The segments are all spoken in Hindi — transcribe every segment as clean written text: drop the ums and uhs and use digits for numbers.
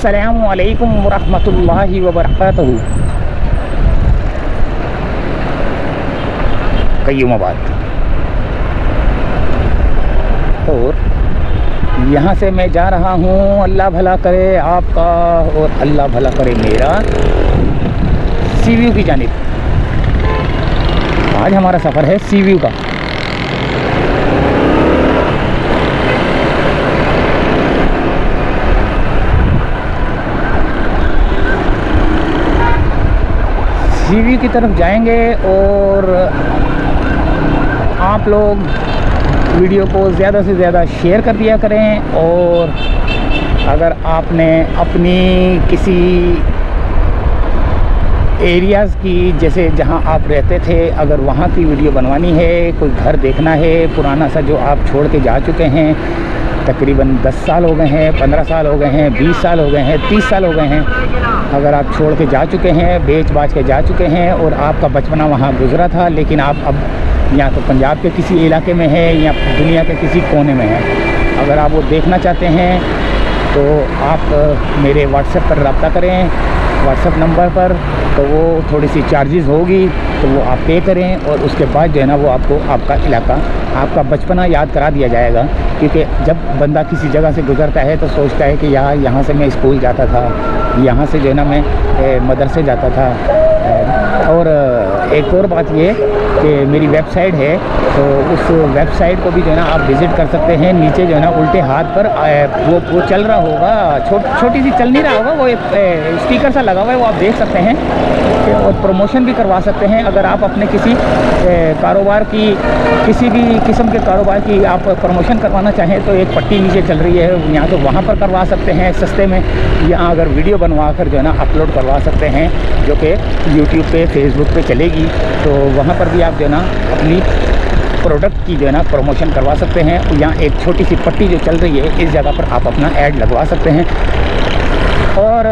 अस्सलामु अलैकुम वरहमतुल्लाहि वबरकातुहू। कय्युमाबाद। और यहाँ से मैं जा रहा हूँ, अल्लाह भला करे आपका और अल्लाह भला करे मेरा, सी व्यू की जानिब। आज हमारा सफ़र है सी व्यू का। सी व्यू की तरफ जाएंगे और आप लोग वीडियो को ज़्यादा से ज़्यादा शेयर कर दिया करें। और अगर आपने अपनी किसी एरियाज़ की, जैसे जहां आप रहते थे, अगर वहां की वीडियो बनवानी है, कोई घर देखना है पुराना सा जो आप छोड़ के जा चुके हैं, तकरीबन 10 साल हो गए हैं, 15 साल हो गए हैं, 20 साल हो गए हैं, 30 साल हो गए हैं, अगर आप छोड़ के जा चुके हैं, बेच बाच के जा चुके हैं और आपका बचपना वहाँ गुजरा था, लेकिन आप अब या तो पंजाब के किसी इलाके में है या दुनिया के किसी कोने में है, अगर आप वो देखना चाहते हैं तो आप मेरे व्हाट्सएप पर रब्ता करें, व्हाट्सएप नंबर पर। तो वो थोड़ी सी चार्जेस होगी तो वो आप पे करें और उसके बाद जो है ना वो आपको आपका इलाका, आपका बचपना याद करा दिया जाएगा। क्योंकि जब बंदा किसी जगह से गुज़रता है तो सोचता है कि यार यहाँ से मैं स्कूल जाता था, यहाँ से जो है ना मैं मदरसे जाता था। और एक और बात ये कि मेरी वेबसाइट है, तो उस वेबसाइट को भी जो है ना आप विज़िट कर सकते हैं। नीचे जो है ना उल्टे हाथ पर वो चल रहा होगा, छोटी सी चल नहीं रहा होगा, वो एक स्टिकर सा लगा हुआ है, वो आप देख सकते हैं। और प्रमोशन भी करवा सकते हैं। अगर आप अपने किसी कारोबार की, किसी भी किस्म के कारोबार की आप प्रमोशन करवाना चाहें तो एक पट्टी नीचे चल रही है, यहाँ तो वहाँ पर करवा सकते हैं सस्ते में। यहाँ अगर वीडियो बनवा कर जो है ना अपलोड करवा सकते हैं, जो कि यूट्यूब पे, फेसबुक पे चलेगी, तो वहाँ पर भी आप जो है ना अपनी प्रोडक्ट की जो है ना प्रमोशन करवा सकते हैं। यहाँ एक छोटी सी पट्टी जो चल रही है, इस जगह पर आप अपना ऐड लगवा सकते हैं। और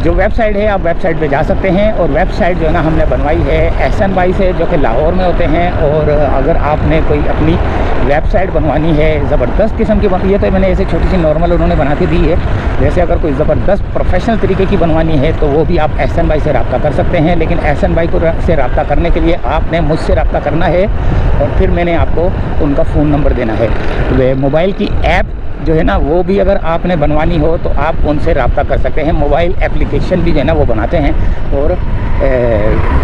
जो वेबसाइट है, आप वेबसाइट पे जा सकते हैं। और वेबसाइट जो है ना हमने बनवाई है एहसन भाई से, जो कि लाहौर में होते हैं। और अगर आपने कोई अपनी वेबसाइट बनवानी है ज़बरदस्त किस्म की बनती है, तो मैंने ऐसे छोटी सी नॉर्मल उन्होंने बना के दी है। वैसे अगर कोई ज़बरदस्त प्रोफेशनल तरीके की बनवानी है तो वो भी आप एहसन भाई से रब्ता कर सकते हैं। लेकिन एहसन भाई को से रब्ता करने के लिए आपने मुझसे रब्ता करना है और फिर मैंने आपको उनका फ़ोन नंबर देना है। वे मोबाइल की ऐप जो है ना वो भी अगर आपने बनवानी हो तो आप उनसे रब्ता कर सकते हैं। मोबाइल एप्लीकेशन भी जो है ना वो बनाते हैं और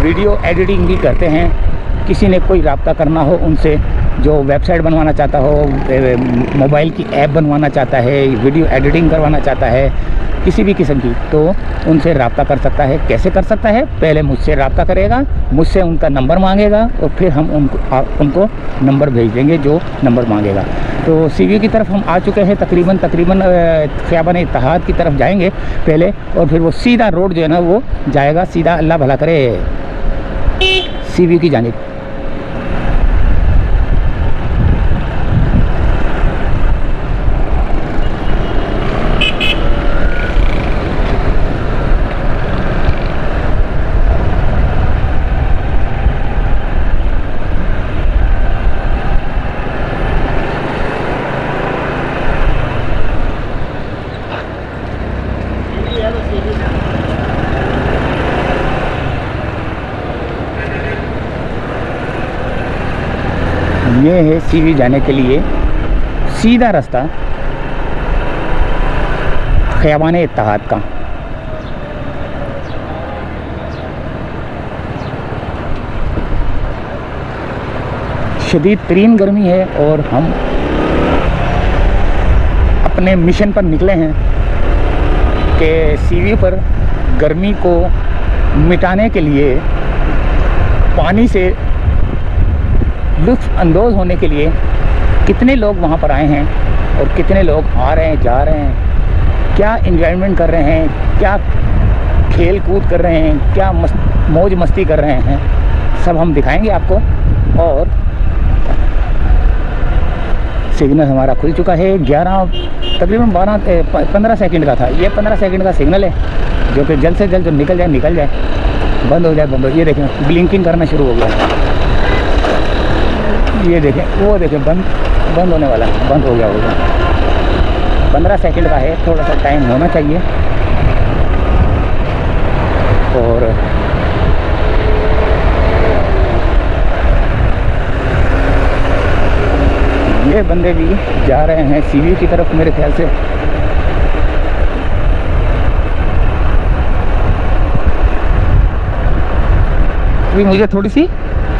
वीडियो एडिटिंग भी करते हैं। किसी ने कोई रब्ता करना हो उनसे, जो वेबसाइट बनवाना चाहता हो, मोबाइल की ऐप बनवाना चाहता है, वीडियो एडिटिंग करवाना चाहता है, किसी भी किस्म की, तो उनसे रब्ता कर सकता है। कैसे कर सकता है? पहले मुझसे रब्ता करेगा, मुझसे उनका नंबर मांगेगा और फिर हम उनको नंबर भेज देंगे जो नंबर मांगेगा। तो सी व्यू की तरफ हम आ चुके हैं, तकरीबन ख़ियाबान इत्तेहाद की तरफ जाएंगे पहले, और फिर वो सीधा रोड जो है ना वो जाएगा सीधा, अल्लाह भला करे, सी व्यू की जानिब। ये है सी व्यू जाने के लिए सीधा रास्ता ख़ियाबान इत्तेहाद का। शदीद तरीन गर्मी है और हम अपने मिशन पर निकले हैं कि सी व्यू पर गर्मी को मिटाने के लिए, पानी से लुत्फ़ अंदोज़ होने के लिए कितने लोग वहाँ पर आए हैं और कितने लोग आ रहे हैं, जा रहे हैं, क्या एंजॉयमेंट कर रहे हैं, क्या खेल कूद कर रहे हैं, क्या मौज मस्ती कर रहे हैं, सब हम दिखाएंगे आपको। और सिग्नल हमारा खुल चुका है, 11 तकरीबन 15 सेकंड का था। ये 15 सेकंड का सिग्नल है जो कि जल्द से जल्द जो निकल जाए, बंद हो जाए। ये देखें ब्लिंकिंग करना शुरू हो गया, ये देखें, वो देखें बंद होने वाला है, बंद हो गया होगा। 15 सेकंड का है, थोड़ा सा टाइम होना चाहिए। और ये बंदे भी जा रहे हैं सी व्यू की तरफ मेरे ख्याल से। अभी मुझे थोड़ी सी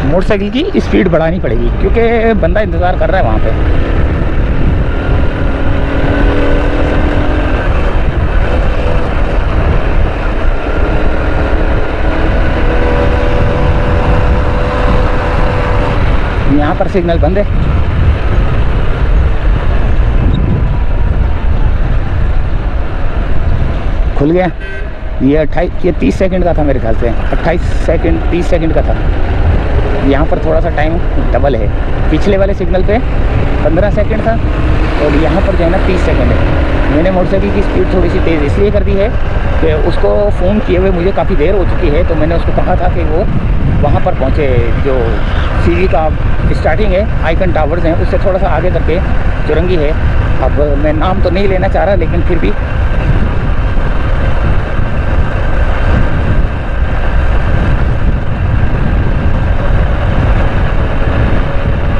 मोटरसाइकिल की स्पीड बढ़ानी पड़ेगी क्योंकि बंदा इंतज़ार कर रहा है वहाँ पे। यहाँ पर सिग्नल बंद है। खुल गया। ये 30 सेकंड का था मेरे ख्याल से, 28 सेकंड 30 सेकंड का था। यहाँ पर थोड़ा सा टाइम डबल है। पिछले वाले सिग्नल पे 15 सेकंड था और यहाँ पर जो है ना 30 सेकंड है। मैंने मोटरसाइकिल की स्पीड थोड़ी सी तेज़ इसलिए कर दी है कि उसको फ़ोन किए हुए मुझे काफ़ी देर हो चुकी है, तो मैंने उसको कहा था कि वो वहाँ पर पहुँचे जो सीवी का स्टार्टिंग है, आइकन टावर्स हैं, उससे थोड़ा सा आगे करके चुरंगी है। अब मैं नाम तो नहीं लेना चाह रहा, लेकिन फिर भी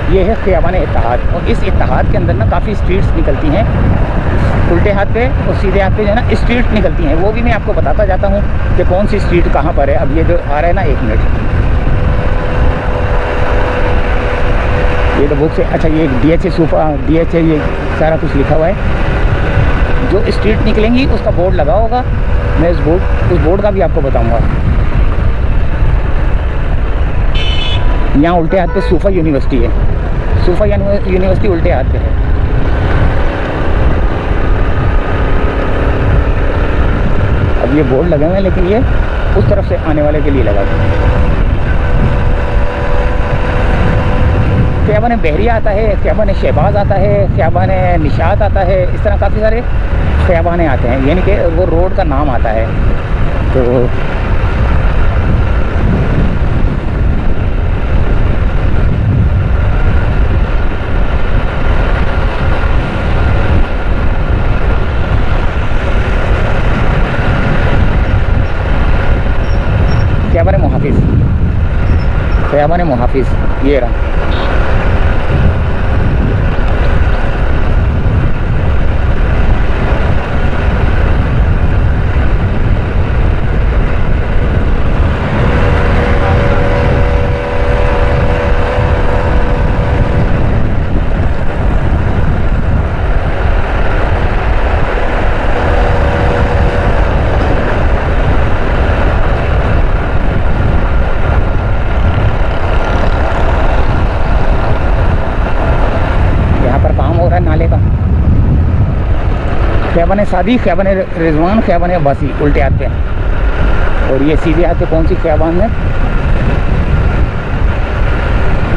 ये है ख़ियाबान इत्तेहाद। और इस इत्तेहाद के अंदर ना काफ़ी स्ट्रीट्स निकलती हैं, उल्टे हाथ पे और सीधे हाथ पे जो है ना स्ट्रीट निकलती हैं। वो भी मैं आपको बताता जाता हूँ कि कौन सी स्ट्रीट कहाँ पर है। अब ये जो आ रहा है ना, 1 मिनट, ये तो बुक से, अच्छा ये DH सूफा DH है, ये सारा कुछ लिखा हुआ है। जो स्ट्रीट निकलेंगी उसका बोर्ड लगा होगा, मैं उस बोर्ड का भी आपको बताऊँगा। यहाँ उल्टे हाथ पे सूफा यूनिवर्सिटी है, सूफा यूनिवर्सिटी उल्टे हाथ पे है। अब ये बोर्ड लगे हुए हैं, लेकिन ये उस तरफ से आने वाले के लिए लगा हुआ है। ख़ियाबान बहरिया आता है, ख़ियाबान शहबाज आता है, ख़ियाबान निशात आता है, इस तरह काफ़ी सारे ख़ियाबान आते हैं, यानी कि वो रोड का नाम आता है। तो ख़ियाबान मुहाफिज़ ये रहा। ख़ियाबान सादी, ख़ियाबान रिजवान, ख़ियाबान अब्बासी उल्टे हाथ पे। और ये सीधे हाथ पे कौन सी ख़ियाबान है?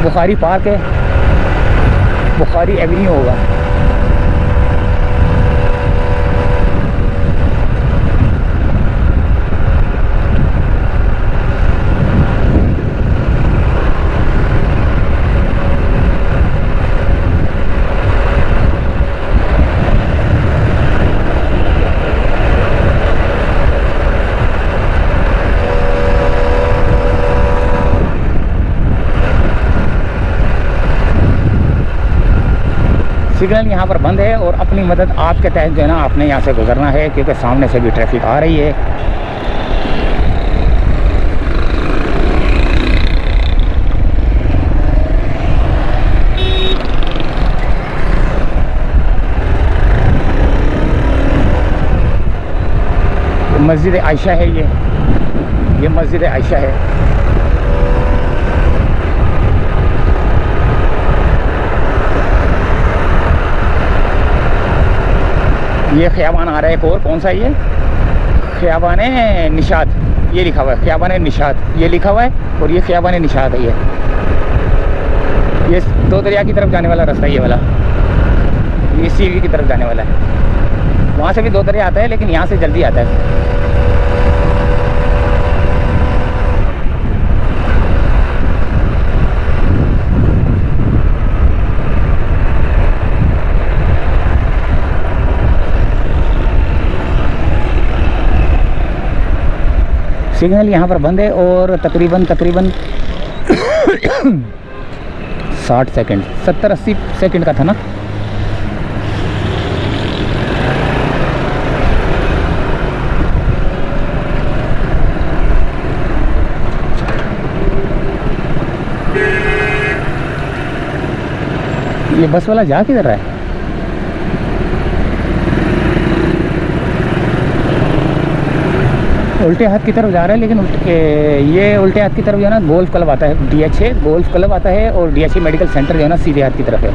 बुखारी पार्क है, बुखारी एवेन्यू होगा। सिग्नल यहाँ पर बंद है और अपनी मदद आपके तहत जो है ना आपने यहाँ से गुजरना है, क्योंकि सामने से भी ट्रैफिक आ रही है। मस्जिद आयशा है, ये मस्जिद आयशा है। ये ख़ियाबान आ रहा है एक और, कौन सा ये? ख़ियाबान निशात, ये लिखा हुआ है, ख़ियाबान निशात ये लिखा हुआ है। और ये ख़ियाबान निशात है, ये 2 दरिया की तरफ जाने वाला रास्ता, ये वाला, ये सीवी की तरफ जाने वाला है। वहाँ से भी 2 दरिया आता है, लेकिन यहाँ से जल्दी आता है। सिग्नल यहाँ पर बंद है और तकरीबन 60 सेकंड 70-80 सेकंड का था ना। ये बस वाला जा किधर रहा है? उल्टे हाथ की तरफ जा रहा है, लेकिन ये उल्टे हाथ की तरफ जो है ना गोल्फ क्लब आता है, DH गोल्फ क्लब आता है, और DH मेडिकल सेंटर जो है ना सीधे हाथ की तरफ है।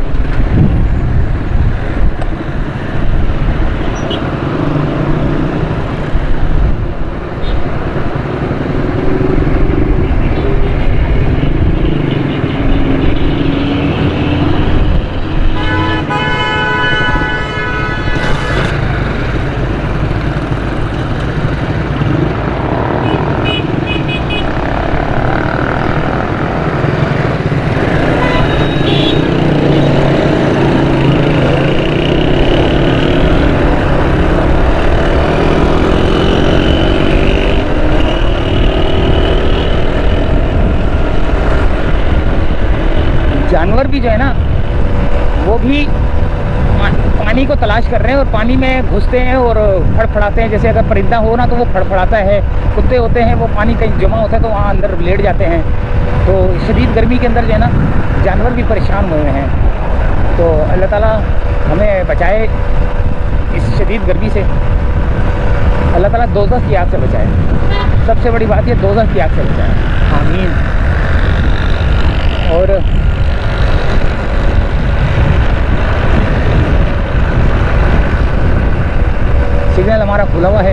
जानवर भी जो है ना वो भी पानी को तलाश कर रहे हैं और पानी में घुसते हैं और फड़फड़ाते हैं। जैसे अगर परिंदा हो ना तो वो फड़फड़ाता है, कुत्ते होते हैं वो पानी कहीं जमा होता है तो वहाँ अंदर लेट जाते हैं। तो शदीद गर्मी के अंदर जो है ना जानवर भी परेशान हुए हैं। तो अल्लाह ताला हमें बचाए इस शदीद गर्मी से। अल्लाह ताला दोज़ख की आग से बचाए। सबसे बड़ी बात ये दोज़ख की आग से बचाए, आमीन। और सिग्नल हमारा खुला हुआ है,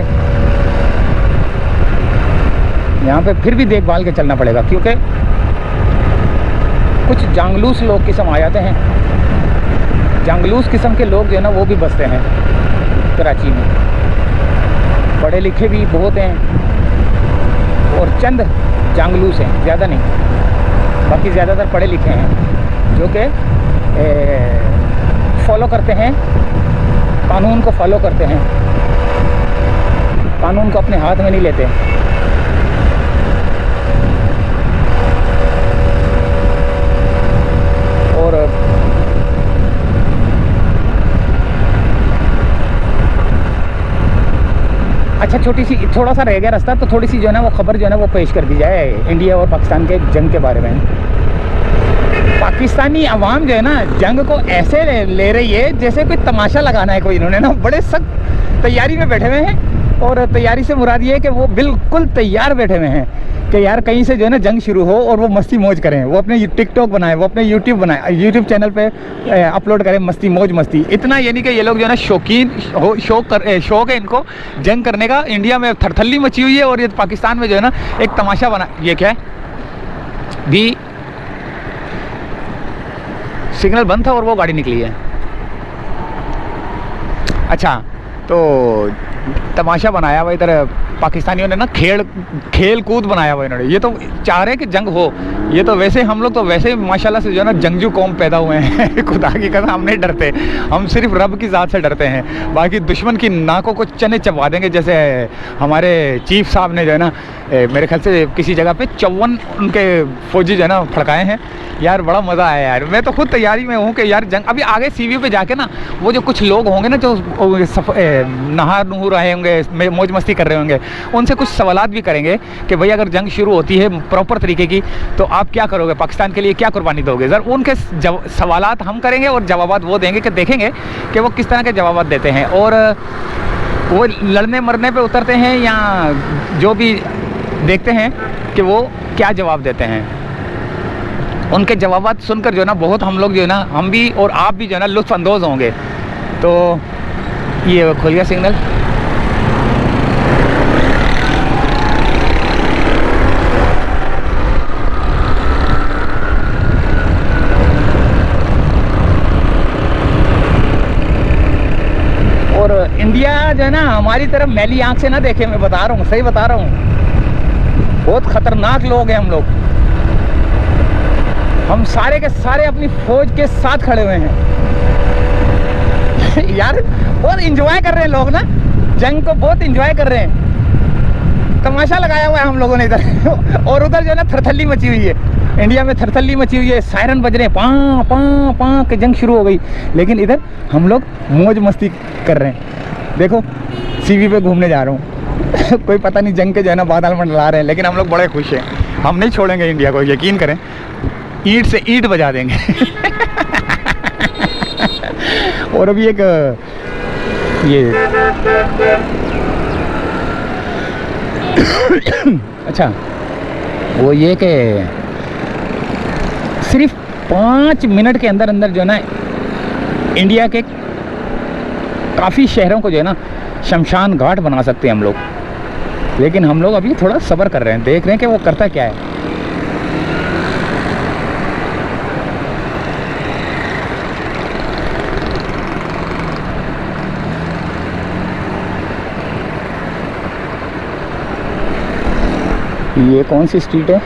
यहाँ पे फिर भी देखभाल के चलना पड़ेगा क्योंकि कुछ जांगलूस लोग किस्म आ जाते हैं। जांगलूस किस्म के लोग जो है ना वो भी बसते हैं कराची में। पढ़े लिखे भी बहुत हैं और चंद जांगलूस हैं, ज़्यादा नहीं। बाकी ज़्यादातर पढ़े लिखे हैं जो कि फॉलो करते हैं, कानून को फॉलो करते हैं, कानून को अपने हाथ में नहीं लेते। और अच्छा, छोटी सी थोड़ा सा रह गया रास्ता, तो थोड़ी सी जो है ना वो खबर जो है ना वो पेश कर दी जाए इंडिया और पाकिस्तान के जंग के बारे में। पाकिस्तानी अवाम जो है ना जंग को ऐसे ले रही है जैसे कोई तमाशा लगाना है कोई। इन्होंने ना बड़े सख्त तैयारी में बैठे हुए हैं, और तैयारी से मुराद ये है कि वो बिल्कुल तैयार बैठे हुए हैं कि यार कहीं से जो है ना जंग शुरू हो और वो मस्ती मौज करें। वो अपने टिकटॉक बनाए, वो अपने यूट्यूब बनाए, यूट्यूब चैनल पे अपलोड करें मस्ती मौज मस्ती। इतना यानी कि ये लोग जो है ना शौकीन हो, शौक है इनको जंग करने का। इंडिया में थरथल्ली मची हुई है और ये पाकिस्तान में जो है ना एक तमाशा बना। ये क्या है भी, सिग्नल बंद था और वो गाड़ी निकली है। अच्छा, तो तमाशा बनाया हुआ इधर पाकिस्तानियों ने ना, खेल कूद बनाया हुआ इन्होंने। ये तो चाह रहे हैं कि जंग हो। ये तो वैसे हम लोग तो वैसे माशाल्लाह से जो है ना जंगजू कौम पैदा हुए हैं। खुदा की कसम हम नहीं डरते, हम सिर्फ रब की ज़ात से डरते हैं। बाकी दुश्मन की नाकों को चने चबा देंगे। जैसे हमारे चीफ साहब ने जो है ना मेरे ख्याल से किसी जगह पे 54 उनके फौजी जो है ना फड़काए हैं। यार बड़ा मज़ा आया यार। मैं तो खुद तैयारी में हूँ कि यार जंग अभी आगे सीवी पे जाके ना वो जो कुछ लोग होंगे ना जो नहा नूह रहे होंगे, मौज मस्ती कर रहे होंगे, उनसे कुछ सवालात भी करेंगे कि भाई अगर जंग शुरू होती है प्रॉपर तरीके की तो आप क्या करोगे, पाकिस्तान के लिए क्या कुर्बानी दोगे। ज़रा उनके सवालात हम करेंगे और जवाबात वो देंगे कि देखेंगे कि वो किस तरह के जवाबात देते हैं और वो लड़ने मरने पे उतरते हैं या जो भी देखते हैं कि वो क्या जवाब देते हैं। उनके जवाबात सुनकर जो है ना बहुत हम लोग जो है ना, हम भी और आप भी जो है ना लुत्फ़ अंदोज़ होंगे। तो ये खुल गया सिग्नल। और इंडिया जो है ना हमारी तरफ मैली आंख से ना देखे, मैं बता रहा हूँ, सही बता रहा हूँ। बहुत ख़तरनाक लोग हैं हम लोग। हम सारे के सारे अपनी फौज के साथ खड़े हुए हैं। यार बहुत इंजॉय कर रहे हैं लोग ना, जंग को बहुत इंजॉय कर रहे हैं। तमाशा लगाया हुआ है हम लोगों ने इधर। और उधर जो है ना थरथल्ली मची हुई है, इंडिया में थरथल्ली मची हुई है, सायरन बज रहे हैं, पाँ पाँ पाँ के जंग शुरू हो गई। लेकिन इधर हम लोग मौज मस्ती कर रहे हैं। देखो सीवी पे घूमने जा रहा हूँ कोई पता नहीं जंग के जो है ना बादल मंडला रहे हैं, लेकिन हम लोग बड़े खुश हैं। हम नहीं छोड़ेंगे इंडिया को, यकीन करें, ईंट से ईंट बजा देंगे और अभी एक ये अच्छा वो ये कि सिर्फ 5 मिनट के अंदर अंदर जो है ना इंडिया के काफ़ी शहरों को जो है ना शमशान घाट बना सकते हैं हम लोग। लेकिन हम लोग अभी थोड़ा सब्र कर रहे हैं, देख रहे हैं कि वो करता क्या है। ये कौन सी स्ट्रीट है?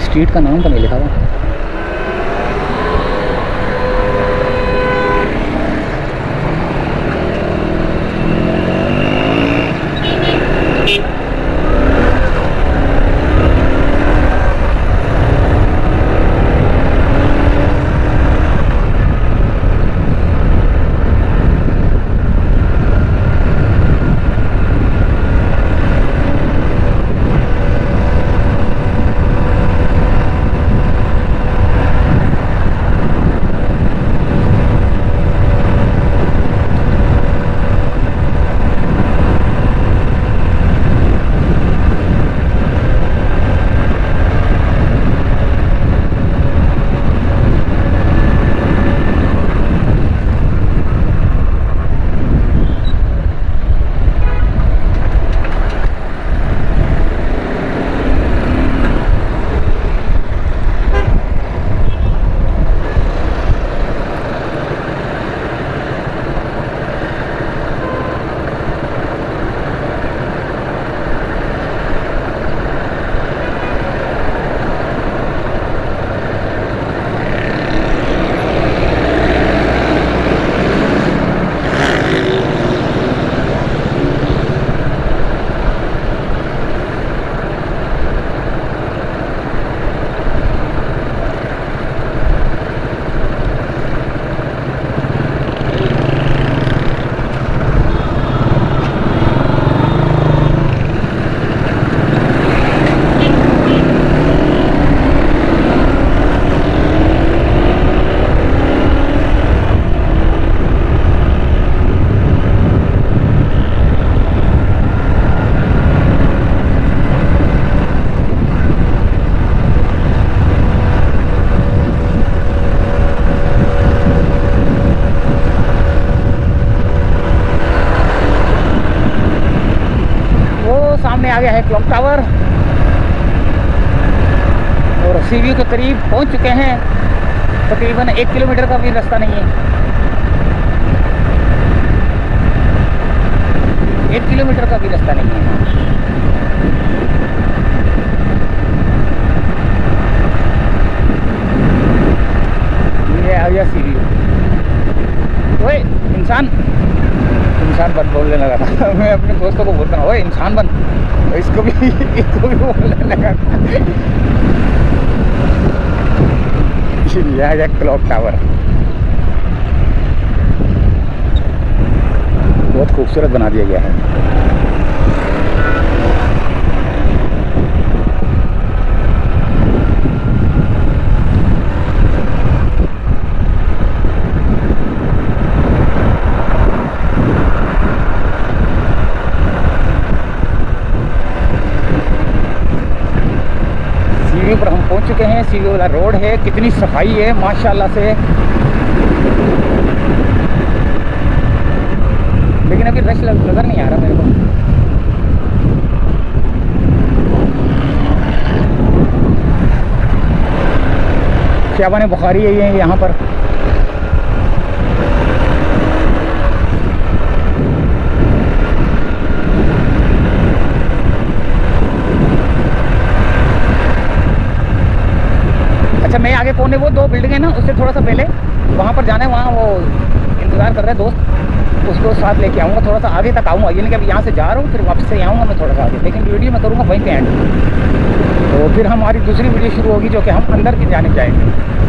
स्ट्रीट का नाम तो नहीं लिखा हुआ। आ गया है क्लॉक टावर और सीवी के करीब पहुंच चुके हैं। तकरीबन 1 किलोमीटर का भी रास्ता नहीं है, 1 किलोमीटर का भी रास्ता नहीं है। ये आ गया सीवी। ओए इंसान बन बोलने लगा था मैं अपने दोस्तों को बोलता हूँ, ओए इंसान बन, इसको भी बोलने लगा। ये आ गया क्लॉक टावर, बहुत खूबसूरत बना दिया गया है। पर हम पहुंच चुके हैं। सीवी वाला रोड है, कितनी सफाई है माशाल्लाह से। लेकिन अभी रश नजर नहीं आ रहा मेरे को। ख्याबान बुखारी है ये यहाँ पर। अच्छा मैं आगे पहुंचने, वो 2 बिल्डिंग है ना उससे थोड़ा सा पहले वहाँ पर जाना है, वहाँ वो इंतज़ार कर रहे हैं दोस्त। उसको साथ लेके आऊँगा, थोड़ा सा आगे तक आऊँगा। ये नहीं कि अभी यहाँ से जा रहा हूँ फिर वापस से आऊँगा मैं थोड़ा सा आगे, लेकिन वीडियो मैं करूँगा वहीं पे एंड। तो फिर हमारी दूसरी वीडियो शुरू होगी जो कि हम अंदर की जानिब जाएंगे।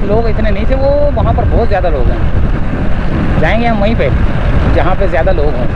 लोग इतने नहीं थे, वो वहाँ पर बहुत ज़्यादा लोग हैं। जाएंगे हम वहीं पे जहाँ पे ज़्यादा लोग हों।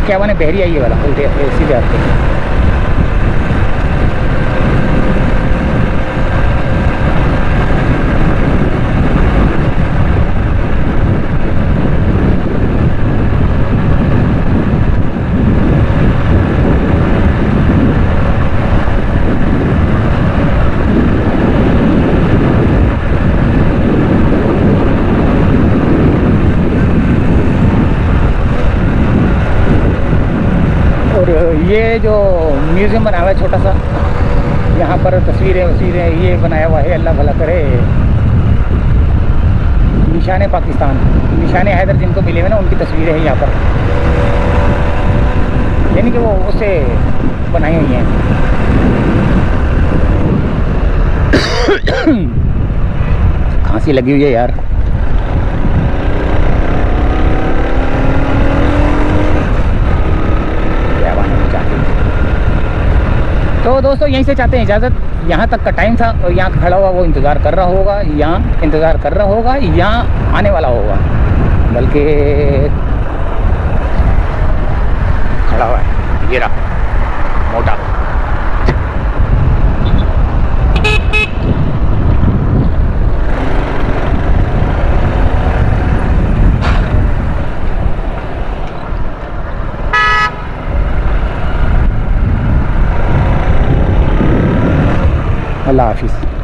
क्या बने बहरी आई है वाला उल्टे सीधे आपके। ये जो म्यूज़ियम बनाया हुआ है छोटा सा, यहाँ पर तस्वीरें ये बनाया हुआ है, अल्लाह भला करे। निशान पाकिस्तान, निशान हैदर जिनको मिले हुए ना उनकी तस्वीरें हैं यहाँ पर, यानी कि वो उससे बनाई हुई हैं। खांसी लगी हुई है यार। तो दोस्तों यहीं से चाहते हैं इजाज़त। यहाँ तक का टाइम था और यहाँ खड़ा हुआ वो इंतज़ार कर रहा होगा, यहाँ इंतज़ार कर रहा होगा, यहाँ आने वाला होगा, बल्कि खड़ा हुआ है ये रहा मोटा। अल्लाह हाफिज़।